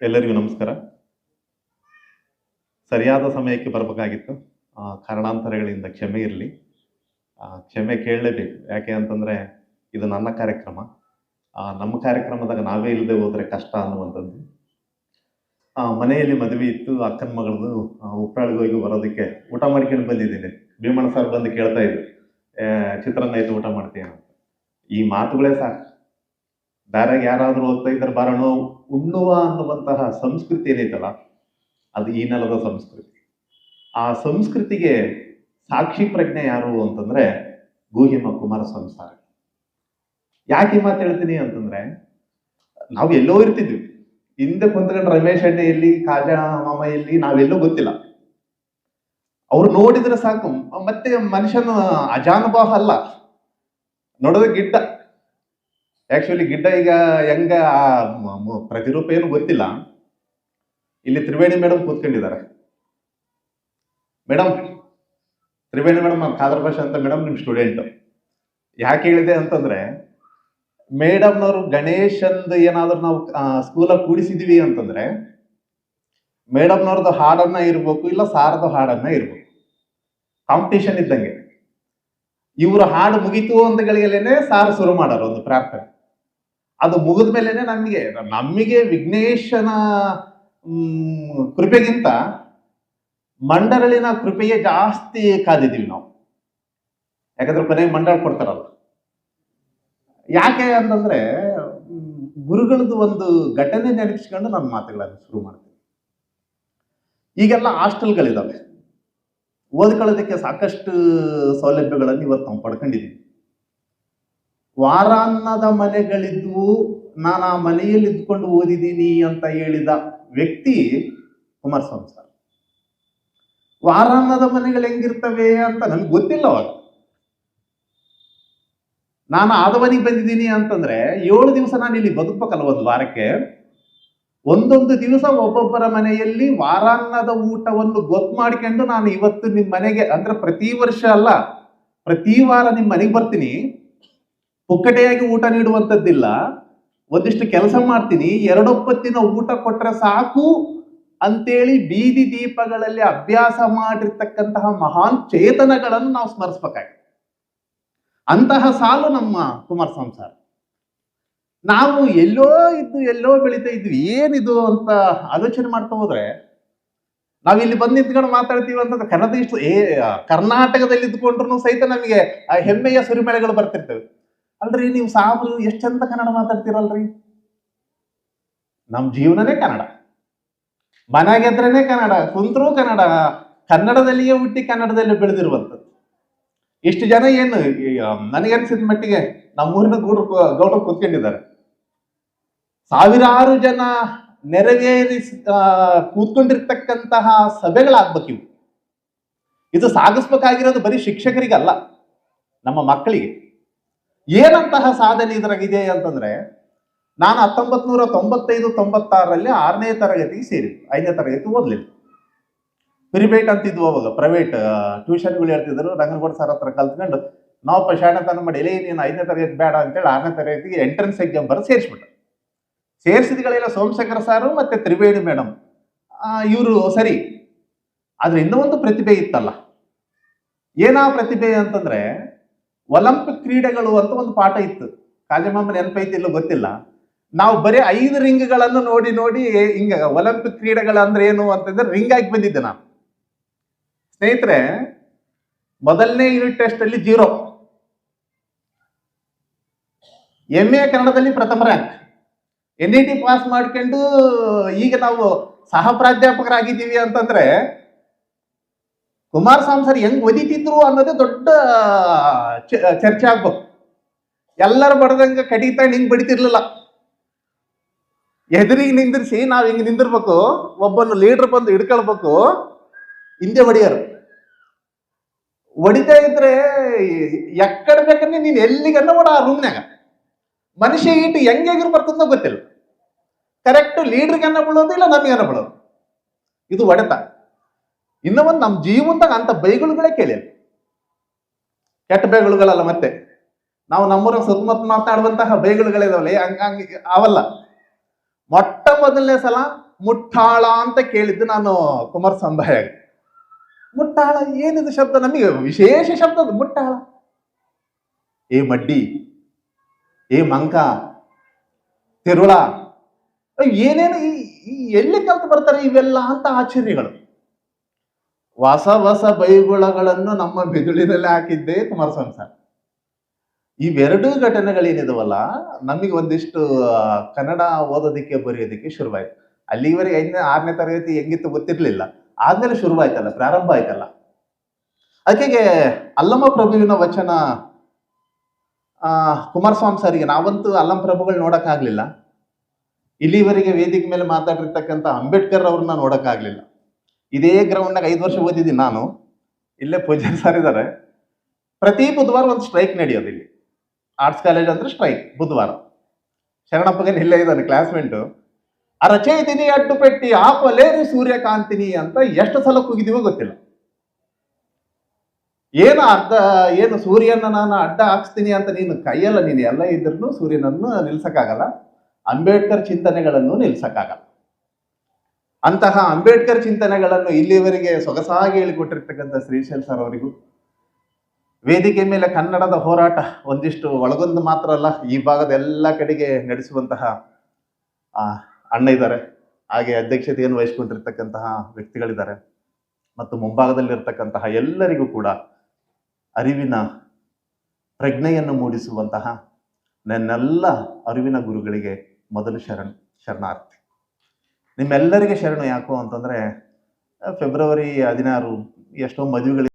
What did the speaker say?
ಎಲ್ಲರಿಗೂ ನಮಸ್ಕಾರ. ಸರಿಯಾದ ಸಮಯಕ್ಕೆ ಬರಬೇಕಾಗಿತ್ತು. ಕಾರಣಾಂತರಗಳಿಂದ ಕ್ಷಮೆ ಇರಲಿ. ಕ್ಷಮೆ ಕೇಳಲೇಬೇಕು. ಯಾಕೆ ಅಂತಂದರೆ ಇದು ನನ್ನ ಕಾರ್ಯಕ್ರಮ. ನಮ್ಮ ಕಾರ್ಯಕ್ರಮದಾಗ ನಾವೇ ಇಲ್ಲದೆ ಹೋದರೆ ಕಷ್ಟ ಅನ್ನುವಂಥದ್ದು. ಮನೆಯಲ್ಲಿ ಮದುವೆ ಇತ್ತು. ಅಕ್ಕನ ಮಗಳದು. ಉಪ್ರಾಳಿಗೆ ಹೋಗಿ ಬರೋದಕ್ಕೆ ಊಟ ಮಾಡ್ಕೊಂಡು ಬಂದಿದ್ದೀನಿ. ಭೀಮಣ್ಣ ಸರ್ ಬಂದು ಕೇಳ್ತಾ ಇದ್ರು, ಚಿತ್ರಾನ್ನ ಆಯ್ತು ಊಟ ಮಾಡ್ತೀಯ ಅಂತ. ಈ ಮಾತುಗಳೇ ಸಾಕು. ಬೇರೆಗೆ ಯಾರಾದರೂ ಹೋಗ್ತಾ ಇದ್ದಾರೆ ಬಾರಣ ಉಣ್ಣುವ ಅನ್ನುವಂತಹ ಸಂಸ್ಕೃತಿ ಏನೈತಲ್ಲ, ಅದು ಈ ನೆಲದ ಸಂಸ್ಕೃತಿ. ಆ ಸಂಸ್ಕೃತಿಗೆ ಸಾಕ್ಷಿ ಪ್ರಜ್ಞೆ ಯಾರು ಅಂತಂದ್ರೆ ಗೂಹಿಮ ಕುಮಾರಸ್ವಾಮಿ ಸಾರ್. ಯಾಕೆ ಈ ಮಾತು ಹೇಳ್ತೀನಿ ಅಂತಂದ್ರೆ, ನಾವು ಎಲ್ಲೋ ಇರ್ತಿದ್ವಿ. ಹಿಂದೆ ಕುಂತ್ಕೊಂಡು ರಮೇಶ್ ಅಡ್ಡೆ ಎಲ್ಲಿ, ಕಾಜಾ ಮಾಮ ಎಲ್ಲಿ, ನಾವೆಲ್ಲೋ ಗೊತ್ತಿಲ್ಲ. ಅವ್ರು ನೋಡಿದ್ರೆ ಸಾಕು. ಮತ್ತೆ ಮನುಷ್ಯನ ಅಜಾನುಭಾವ ಅಲ್ಲ, ನೋಡೋದ ಗಿಡ್ಡ. ಆಕ್ಚುಲಿ ಗಿಡ್ಡ ಈಗ ಹೆಂಗ ಪ್ರತಿರೂಪ ಏನು ಗೊತ್ತಿಲ್ಲ. ಇಲ್ಲಿ ತ್ರಿವೇಣಿ ಮೇಡಮ್ ಕೂತ್ಕೊಂಡಿದ್ದಾರೆ. ಮೇಡಮ್, ತ್ರಿವೇಣಿ ಮೇಡಮ್ ಖಾದರ್ ಭಾಷೆ ಅಂತ ಮೇಡಮ್ ನಿಮ್ ಸ್ಟೂಡೆಂಟ್. ಯಾಕೆ ಹೇಳಿದೆ ಅಂತಂದ್ರೆ, ಮೇಡಮ್ನವರು ಗಣೇಶಂದು ಏನಾದ್ರು ನಾವು ಸ್ಕೂಲಲ್ಲಿ ಕೂಡಿಸಿದೀವಿ ಅಂತಂದ್ರೆ ಮೇಡಮ್ನವ್ರದ್ದು ಹಾಡನ್ನ ಇರ್ಬೇಕು, ಇಲ್ಲ ಸಾರದ ಹಾಡನ್ನ ಇರ್ಬೇಕು. ಕಾಂಪಿಟೇಷನ್ ಇದ್ದಂಗೆ. ಇವ್ರ ಹಾಡು ಮುಗಿತು ಅಂತಗಳಿಗೆಲೇನೆ ಸಾರು ಶುರು ಮಾಡೋರು ಒಂದು ಪ್ರಾರ್ಥನೆ. ಅದು ಮುಗಿದ ಮೇಲೆನೆ ನಮಗೆ ವಿಘ್ನೇಶನ ಕೃಪೆಗಿಂತ ಮಂಡರಳಿನ ಕೃಪೆಯೇ ಜಾಸ್ತಿ ಕಾದಿದ್ದೀವಿ ನಾವು. ಯಾಕಂದ್ರೆ ಕೊನೆಗೆ ಮಂಡಳ ಕೊಡ್ತಾರಲ್ಲ. ಯಾಕೆ ಅಂತಂದ್ರೆ, ಗುರುಗಳದ್ದು ಒಂದು ಘಟನೆ ನೆನಪಿಸ್ಕೊಂಡು ನನ್ನ ಮಾತುಗಳನ್ನು ಶುರು ಮಾಡ್ತೀನಿ. ಈಗೆಲ್ಲ ಹಾಸ್ಟೆಲ್ಗಳಿದಾವೆ. ಓದ್ಕೊಳ್ಳೋದಕ್ಕೆ ಸಾಕಷ್ಟು ಸೌಲಭ್ಯಗಳನ್ನು ಇವತ್ತು ನಾವು ಪಡ್ಕೊಂಡಿದ್ದೀವಿ. ವಾರಾನ್ನದ ಮನೆಗಳಿದ್ವು, ನಾನು ಆ ಮನೆಯಲ್ಲಿ ಇದ್ಕೊಂಡು ಓದಿದ್ದೀನಿ ಅಂತ ಹೇಳಿದ ವ್ಯಕ್ತಿ ಕುಮಾರಸ್ವಾಮಿ ಸರ್. ವಾರಾನ್ನದ ಮನೆಗಳು ಹೆಂಗಿರ್ತವೆ ಅಂತ ನಮ್ಗೆ ಗೊತ್ತಿಲ್ಲ. ಅವಾಗ ನಾನು ಆದವನಿಗೆ ಬಂದಿದ್ದೀನಿ ಅಂತಂದ್ರೆ 7 ದಿವಸ ನಾನು ಇಲ್ಲಿ ಬದುಕಬೇಕಲ್ಲ. ಒಂದು ವಾರಕ್ಕೆ ಒಂದೊಂದು ದಿವಸ ಒಬ್ಬೊಬ್ಬರ ಮನೆಯಲ್ಲಿ ವಾರಾನ್ನದ ಊಟವನ್ನು ಗೊತ್ತು ಮಾಡ್ಕೊಂಡು ನಾನು ಇವತ್ತು ನಿಮ್ಮ ಮನೆಗೆ, ಅಂದ್ರೆ ಪ್ರತಿ ವರ್ಷ ಅಲ್ಲ, ಪ್ರತಿ ವಾರ ನಿಮ್ಮ ಮನೆಗೆ ಬರ್ತೀನಿ. ಪುಕ್ಕಟೆಯಾಗಿ ಊಟ ನೀಡುವಂಥದ್ದಿಲ್ಲ. ಒಂದಿಷ್ಟು ಕೆಲಸ ಮಾಡ್ತೀನಿ. 2 ಹೊತ್ತಿನ ಊಟ ಕೊಟ್ರೆ ಸಾಕು ಅಂತೇಳಿ ಬೀದಿ ದೀಪಗಳಲ್ಲಿ ಅಭ್ಯಾಸ ಮಾಡಿರ್ತಕ್ಕಂತಹ ಮಹಾನ್ ಚೇತನಗಳನ್ನು ನಾವು ಸ್ಮರಿಸ್ಬೇಕಾಗಿ. ಅಂತಹ ಸಾಲು ನಮ್ಮ ಕುಮಾರಸ್ವಾಮಿ ಸರ್. ನಾವು ಎಲ್ಲೋ ಇದ್ದು ಎಲ್ಲೋ ಬೆಳೀತಾ ಇದ್ವಿ. ಏನಿದು ಅಂತ ಆಲೋಚನೆ ಮಾಡ್ತಾ ಹೋದ್ರೆ, ನಾವಿಲ್ಲಿ ಬಂದು ನಿಂತ್ಕೊಂಡು ಮಾತಾಡ್ತೀವಿ ಅಂತಂದ್ರೆ ಕರ್ನಾಟಕದಲ್ಲಿ ಇದ್ಕೊಂಡ್ರು ಸಹಿತ ನಮಗೆ ಆ ಹೆಮ್ಮೆಯ ಸುರಿಮೆಳೆಗಳು ಬರ್ತಿರ್ತವೆ. ಅಲ್ರಿ, ನೀವು ಸಾಬ್ರು ಎಷ್ಟು ಚಂದ ಕನ್ನಡ ಮಾತಾಡ್ತೀರಲ್ರಿ. ನಮ್ಮ ಜೀವನನೇ ಕನ್ನಡ, ಮನೆಗೆದ್ರೇನೆ ಕನ್ನಡ, ಕುಂತ್ರೂ ಕನ್ನಡ, ಕನ್ನಡದಲ್ಲಿಯೇ ಹುಟ್ಟಿ ಕನ್ನಡದಲ್ಲಿ ಬೆಳೆದಿರುವಂಥದ್ದು. ಇಷ್ಟು ಜನ ಏನು ನನಗನ್ಸಿದ ಮಟ್ಟಿಗೆ ನಮ್ಮೂರಿನ ಗೌಡರು ಕೂತ್ಕೊಂಡಿದ್ದಾರೆ. ಸಾವಿರಾರು ಜನ ನೆರವೇರಿಸಿ ಕೂತ್ಕೊಂಡಿರ್ತಕ್ಕಂತಹ ಸಭೆಗಳಾಗ್ಬೇಕಿವು. ಇದು ಸಾಗಿಸ್ಬೇಕಾಗಿರೋದು ಬರೀ ಶಿಕ್ಷಕರಿಗಲ್ಲ, ನಮ್ಮ ಮಕ್ಕಳಿಗೆ. ಏನಂತಹ ಸಾಧನೆ ಇದ್ರಾಗಿದೆ ಅಂತಂದ್ರೆ, ನಾನು 1995-96ರಲ್ಲಿ 6ನೇ ತರಗತಿಗೆ ಸೇರಿದ್ದು. 5ನೇ ತರಗತಿ ಓದ್ಲಿಲ್ಲ. ಪ್ರಿವೇಟ್ ಅಂತಿದ್ವು ಅವಾಗ, ಪ್ರೈವೇಟ್ ಟ್ಯೂಷನ್ಗಳು ಹೇಳ್ತಿದ್ರು. ರಂಗನಗೌಡ ಸರ್ ಹತ್ರ ಕಲ್ತ್ಕೊಂಡು ನಾವು ಶಾಣತನ ಮಾಡಿ, ಎಲೆ ನೀನು 5ನೇ ತರಗತಿ ಬೇಡ ಅಂತೇಳಿ 6ನೇ ತರಗತಿಗೆ ಎಂಟ್ರೆನ್ಸ್ ಎಕ್ಸಾಮ್ ಬರೋ ಸೇರಿಸ್ಬಿಟ್ರು. ಸೇರಿಸಿದಗಳೆಲ್ಲ ಸೋಮಶೇಖರ ಸಾರು ಮತ್ತೆ ತ್ರಿವೇಣಿ ಮೇಡಮ್, ಇವರು ಸರಿ. ಆದ್ರೆ ಇನ್ನೂ ಒಂದು ಪ್ರತಿಭೆ ಇತ್ತಲ್ಲ. ಏನಾ ಪ್ರತಿಭೆ ಅಂತಂದ್ರೆ, ಒಲಿಂಪಿಕ್ ಕ್ರೀಡೆಗಳು ಅಂತ ಒಂದು ಪಾಠ ಇತ್ತು. ಕಾಜಮಾಮ ನೆನಪೈತಿ ಇಲ್ಲೋ ಗೊತ್ತಿಲ್ಲ. ನಾವು ಬರೀ 5 ರಿಂಗ್ಗಳನ್ನು ನೋಡಿ ನೋಡಿ ಹಿಂಗ ಒಲಿಂಪಿಕ್ ಕ್ರೀಡೆಗಳಂದ್ರೆ ಏನು ಅಂತಂದ್ರೆ ರಿಂಗ್ ಆಗಿ ಬಂದಿದ್ದೆ ನಾನು. ಸ್ನೇಹಿತರೆ, ಮೊದಲನೇ ಯೂನಿಟ್ ಟೆಸ್ಟ್ ಅಲ್ಲಿ 0, MA ಕನ್ನಡದಲ್ಲಿ ಪ್ರಥಮ ರ್ಯಾಂಕ್, NET ಪಾಸ್ ಮಾಡ್ಕೊಂಡು ಈಗ ನಾವು ಸಹ ಪ್ರಾಧ್ಯಾಪಕರಾಗಿದ್ದೀವಿ ಅಂತಂದ್ರೆ ಕುಮಾರಸ್ವಾಮಿ ಸರ್ ಹೆಂಗ್ ಓದಿತಿದ್ರು ಅನ್ನೋದೇ ದೊಡ್ಡ ಚರ್ಚೆ ಆಗ್ಬೇಕು. ಎಲ್ಲರೂ ಬಡದಂಗ ಕಡಿತಾ ಹಿಂಗ್ ಬಡಿತಿರ್ಲಿಲ್ಲ. ಎದುರಿಗೆ ನಿಂದಿರಿಸಿ ನಾವ್ ಹಿಂಗ್ ನಿಂದಿರ್ಬೇಕು. ಒಬ್ಬನು ಲೀಡರ್ ಬಂದು ಹಿಡ್ಕೊಳ್ಬೇಕು, ಹಿಂದೆ ಹೊಡಿಯೋರು. ಹೊಡಿತಾ ಇದ್ರೆ ಎಕ್ಕಡೆ ಬೇಕಂದ್ರೆ ನೀನ್ ಎಲ್ಲಿಗನ್ನ ಓಡ ಆ ರೂಮ್ನಾಗ. ಮನುಷ್ಯ ಈಟು ಹೆಂಗೆಗಿರು ಬರ್ತದೋ ಗೊತ್ತಿಲ್ಲ. ಕರೆಕ್ಟ್ ಲೀಡರ್ಗನ್ನ ಬೀಳೋದು, ಇಲ್ಲ ನಮಗನ್ನ ಬೀಳೋದು. ಇದು ಹೊಡೆತ. ಇನ್ನು ಒಂದು ನಮ್ಮ ಜೀವನದಾಗ ಅಂತ ಬೈಗುಳುಗಳೇ ಕೇಳಿಲ್ಲ. ಕೆಟ್ಟ ಬೈಗುಳುಗಳಲ್ಲ. ಮತ್ತೆ ನಾವು ನಮ್ಮೂರ ಸುತ್ತಮುತ್ತ ಮಾತಾಡುವಂತಹ ಬೈಗುಳುಗಳಿದಾವಲ್ಲ, ಹಂಗ ಅವಲ್ಲ. ಮೊಟ್ಟ ಮೊದಲನೇ ಸಲ ಮುಟ್ಟಾಳ ಅಂತ ಕೇಳಿದ್ದು ನಾನು ಕುಮಾರಸ್ವಾಮಿ. ಮುಟ್ಟಾಳ ಏನಿದು ಶಬ್ದ, ನಮಗೆ ವಿಶೇಷ ಶಬ್ದ ಅದು ಮುಟ್ಟಾಳ. ಏ ಮಡ್ಡಿ, ಏ ಮಂಕ, ತಿರುಳ, ಏನೇನು ಎಲ್ಲಿ ಕಲ್ತು ಬರ್ತಾರೆ ಇವೆಲ್ಲ ಅಂತ ಆಶ್ಚರ್ಯಗಳು. ಹೊಸ ಹೊಸ ಬೈಗುಳಗಳನ್ನು ನಮ್ಮ ಮೆದುಳಿನಲ್ಲಿ ಹಾಕಿದ್ದೇ ಕುಮಾರಸ್ವಾಮಿ ಸರ್. ಇವೆರಡೂ ಘಟನೆಗಳೇನಿದವಲ್ಲ, ನಮಗೆ ಒಂದಿಷ್ಟು ಕನ್ನಡ ಓದೋದಕ್ಕೆ ಬರೆಯೋದಕ್ಕೆ ಶುರುವಾಯ್ತು. ಅಲ್ಲಿವರೆಗೆ 5ನೇ 6ನೇ ತರಗತಿ ಹೆಂಗಿತ್ತು ಗೊತ್ತಿರ್ಲಿಲ್ಲ. ಆದ್ಮೇಲೆ ಶುರುವಾಯ್ತಲ್ಲ, ಪ್ರಾರಂಭ ಆಯ್ತಲ್ಲ. ಅದಕ್ಕೆ ಅಲ್ಲಮ ಪ್ರಭುವಿನ ವಚನ ಕುಮಾರಸ್ವಾಮಿ ಸರಿಗೆ, ನಾವಂತೂ ಅಲ್ಲಂ ಪ್ರಭುಗಳು ನೋಡಕ್ಕಾಗ್ಲಿಲ್ಲ. ಇಲ್ಲಿವರೆಗೆ ವೇದಿಕೆ ಮೇಲೆ ಮಾತಾಡಿರ್ತಕ್ಕಂಥ ಅಂಬೇಡ್ಕರ್ ಅವ್ರನ್ನ ನೋಡಕ್ಕಾಗ್ಲಿಲ್ಲ. ಇದೇ ಗ್ರೌಂಡ್ನಾಗ 5 ವರ್ಷ ಓದಿದ್ದೀನಿ ನಾನು. ಇಲ್ಲೇ ಪೂಜಾರಿ ಸರ್ ಇದ್ದಾರೆ. ಪ್ರತಿ ಬುಧವಾರ ಒಂದು ಸ್ಟ್ರೈಕ್ ನಡೆಯೋದು ಇಲ್ಲಿ. ಆರ್ಟ್ಸ್ ಕಾಲೇಜ್ ಅಂದ್ರೆ ಸ್ಟ್ರೈಕ್ ಬುಧವಾರ. ಶರಣಪ್ಪಗನ್ ಇಲ್ಲೇ ಇದ್ದಾನೆ ಕ್ಲಾಸ್ಮೇಟು. ಆ ರಚಯಿತಿನಿ ಅಡ್ಡು ಪೆಟ್ಟಿ ಆಪಲೇರು ಸೂರ್ಯಕಾಂತಿನಿ ಅಂತ ಎಷ್ಟು ಸಲ ಕೂಗಿದೀವೋ ಗೊತ್ತಿಲ್ಲ. ಏನು ಸೂರ್ಯನ ನಾನು ಅಡ್ಡ ಹಾಕ್ಸ್ತೀನಿ ಅಂತ ನೀನು ಕೈಯಲ್ಲ, ನೀನು ಎಲ್ಲ ಇದ್ರೂ ಸೂರ್ಯನನ್ನು ನಿಲ್ಸಕ್ಕಾಗಲ್ಲ, ಅಂಬೇಡ್ಕರ್ ಚಿಂತನೆಗಳನ್ನು ನಿಲ್ಸಕ್ಕಾಗಲ್ಲ. ಅಂತಹ ಅಂಬೇಡ್ಕರ್ ಚಿಂತನೆಗಳನ್ನು ಇಲ್ಲಿವರೆಗೆ ಸೊಗಸಾಗಿ ಹೇಳಿಕೊಟ್ಟಿರ್ತಕ್ಕಂಥ ಶ್ರೀಶೈಲ್ ಸರ್ ಅವರಿಗೂ, ವೇದಿಕೆ ಮೇಲೆ ಕನ್ನಡದ ಹೋರಾಟ ಒಂದಿಷ್ಟು ಒಳಗೊಂದು ಮಾತ್ರ ಅಲ್ಲ, ಈ ಭಾಗದ ಎಲ್ಲ ಕಡೆಗೆ ನಡೆಸುವಂತಹ ಅಣ್ಣ ಇದ್ದಾರೆ. ಹಾಗೆ ಅಧ್ಯಕ್ಷತೆಯನ್ನು ವಹಿಸಿಕೊಂಡಿರ್ತಕ್ಕಂತಹ ವ್ಯಕ್ತಿಗಳಿದ್ದಾರೆ. ಮತ್ತು ಮುಂಭಾಗದಲ್ಲಿರ್ತಕ್ಕಂತಹ ಎಲ್ಲರಿಗೂ ಕೂಡ ಅರಿವಿನ ಪ್ರಜ್ಞೆಯನ್ನು ಮೂಡಿಸುವಂತಹ ನನ್ನೆಲ್ಲ ಅರಿವಿನ ಗುರುಗಳಿಗೆ ಮೊದಲು ಶರಣಾರ್ಥಿ. ನಿಮ್ಮೆಲ್ಲರಿಗೆ ಶರಣು. ಯಾಕೋ ಅಂತಂದ್ರೆ ಫೆಬ್ರವರಿ 16 ಎಷ್ಟೋ ಮದುವೆಗಳಿಗೆ